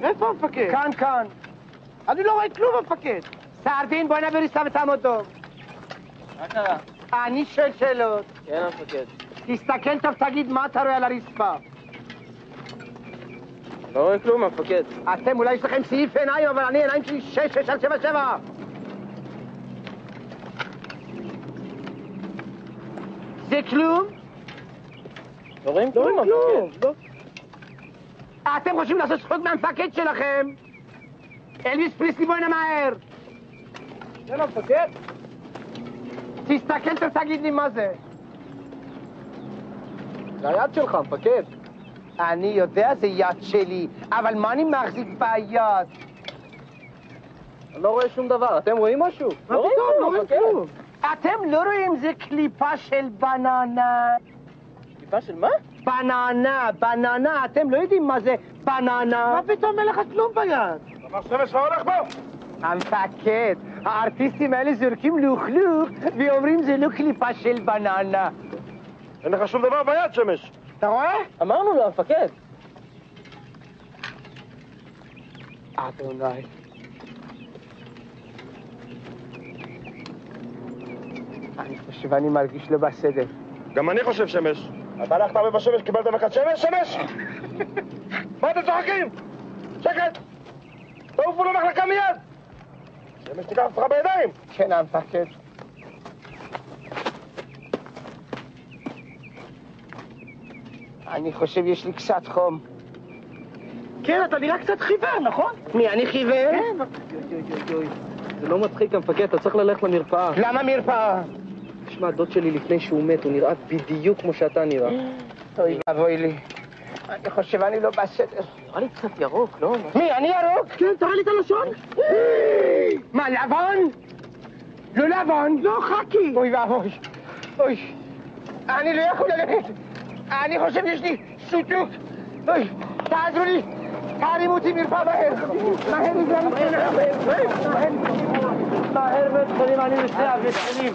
איפה המפקד? כאן. אני לא רואה כלום, המפקד. סרדין, בוא נעביר סתם את המוטו. מה קרה? אני שואל שאלות. כן, המפקד. תסתכל טוב, תגיד מה אתה רואה על הרצפה. לא רואה כלום, המפקד. אתם אולי יש לכם סעיף עיניים, אבל אני עיניים שלי 6 על 7. זה כלום? לא רואים כלום, המפקד. אתם חושבים לעשות צחוק מהמפקד שלכם? אלוויס פריסלי, בוא הנה מהר. כן, המפקד. תסתכל טוב, תגיד לי מה זה. זה היד שלך, המפקד. אני יודע זה יד שלי, אבל מה אני מחזיק ביד? אני לא רואה שום דבר. אתם רואים משהו? מה פתאום? לא רואים כלום. אתם לא רואים זה קליפה של בננה? קליפה של מה? בננה, אתם לא יודעים מה זה בננה? מה פתאום אין לך כלום ביד? אמר שמש שלך הולך בו? המפקד, הארטיסטים האלה זורקים לוכלוך ואומרים זה לא קליפה של בננה. אין לך שום דבר ביד, שמש. אתה רואה? אמרנו לו, המפקד. אדוני. אני חושב אני מרגיש לא בסדר. גם אני חושב שמש. אתה הלכת הרבה בשמש, קיבלת מכת שמש? שמש! מה אתם צוחקים? שקט! תעופו למחלקה מיד! שמש תיקח אותך בידיים! כן, המפקד. אני חושב יש לי קצת חום. כן, אתה נראה קצת חיוור, נכון? מי, אני חיוור? כן. זה לא מצחיק, המפקד. אתה צריך ללכת למרפאה. למה מרפאה? תשמע, דוד שלי לפני שהוא מת, הוא נראה בדיוק כמו שאתה נראה. אוי ואבוי לי. אני חושב אני לא בסדר. נראה לי קצת ירוק, לא? מי, אני ירוק? כן, תראה לי את הלשון. מה, לבן? לא לבן. לא, חכי. אוי ואבוי. אוי. אני לא יכול ללכת. אני חושב יש לי סוטוק. אוי, תעזרו לי. תרימו אותי מרפאה מהר. מהר בית חולים, אני נוסע בית חולים.